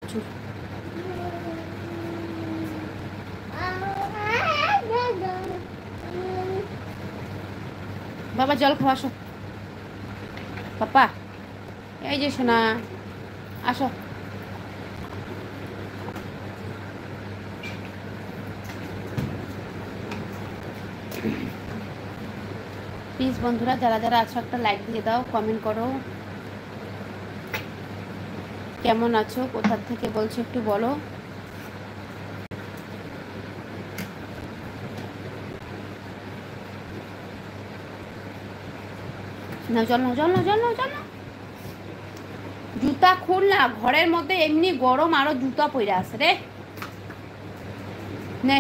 প্রচুর। বাবা জল খাওয়া, আসো পাপা, এই যে শোনা, আসো। প্লিজ বন্ধুরা যারা যারা আছো একটা লাইক দিয়ে দাও, কমেন্ট করো, কেমন আছো, কোথা থেকে বলছো একটু বলো। না চল না, চল না, চল না, চল না, জুতা খুল না, ঘরের মধ্যে এমনি গরম, আরো জুতা পরে আছে রে। নে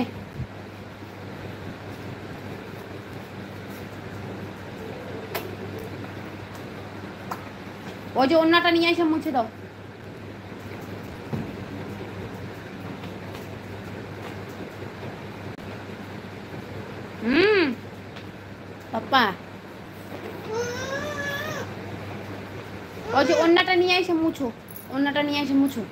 ওই যে ওন্নাটা নিয়ে এসে মুছে দাও। পাপা ওই যে ওন্নাটা নিয়ে এসে মুছো, ওন্নাটা নিয়ে এসে মুছো।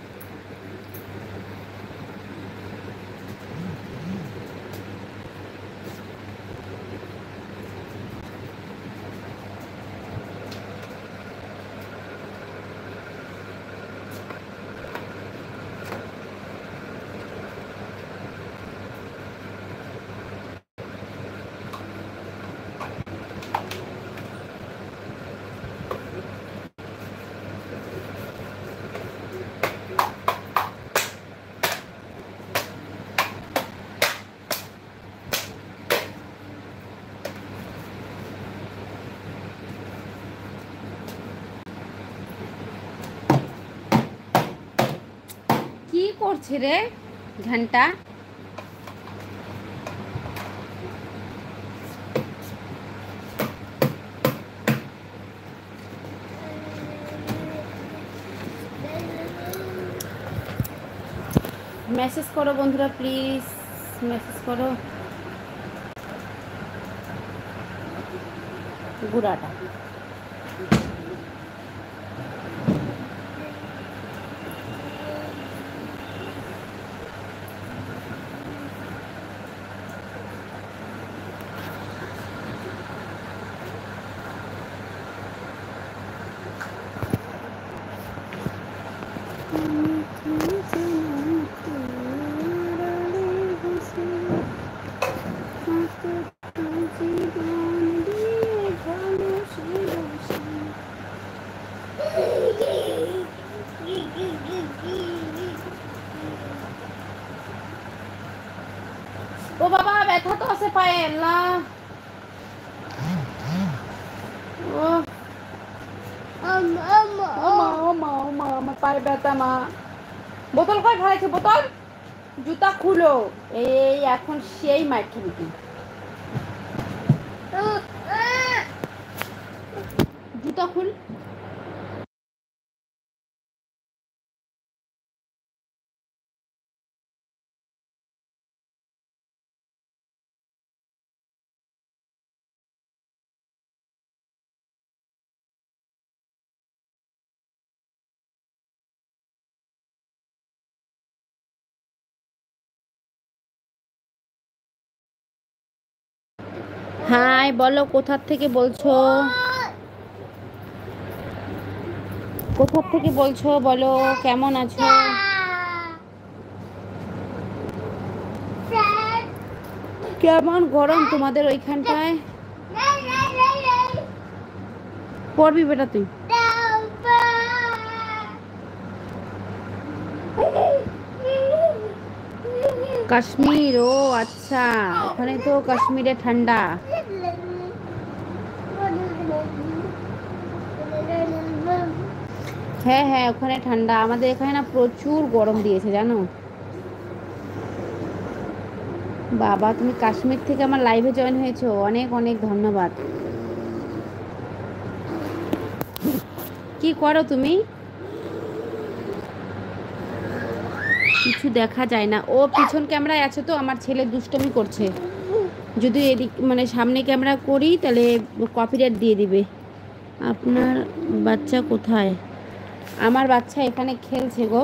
কি করছে রে ঘন্টা? মেসেজ করো বন্ধুরা, প্লিজ মেসেজ করো। গুড়াটা ও বাবা ব্যথা তো আছে পায়ে, আল্লাহ। ও আমার পায়ে ব্যথা মা। বোতল কয় খাইছে, বোতল, জুতা খুলো। এই এখন সেই মাইর খেলবি, জুতা খুল। হাই বলো, কোথা থেকে বলছো, কোথা থেকে বলছো বলো, কেমন আছো? কেমন গরম তোমাদের ওইখানটায়? পড়বি বেটা তুই? কাশ্মীর, ও আচ্ছা, ওখানে তো কাশ্মীরে ঠান্ডা। হ্যাঁ হ্যাঁ ওখানে ঠান্ডা, আমাদের এখানে না প্রচুর গরম দিয়েছে জানো। বাবা তুমি কাশ্মীর থেকে আমার লাইভে জয়েন হয়েছো, অনেক অনেক ধন্যবাদ। কি করো তুমি? কিছু দেখা যায় না। ও পিছন ক্যামেরায় আছে তো, আমার ছেলে দুষ্টমি করছে। যদি এদিক মানে সামনে ক্যামেরা করি তাহলে কপিরাইট দিয়ে দিবে। আপনার বাচ্চা কোথায়? আমার বাচ্চা এখানে খেলছে গো।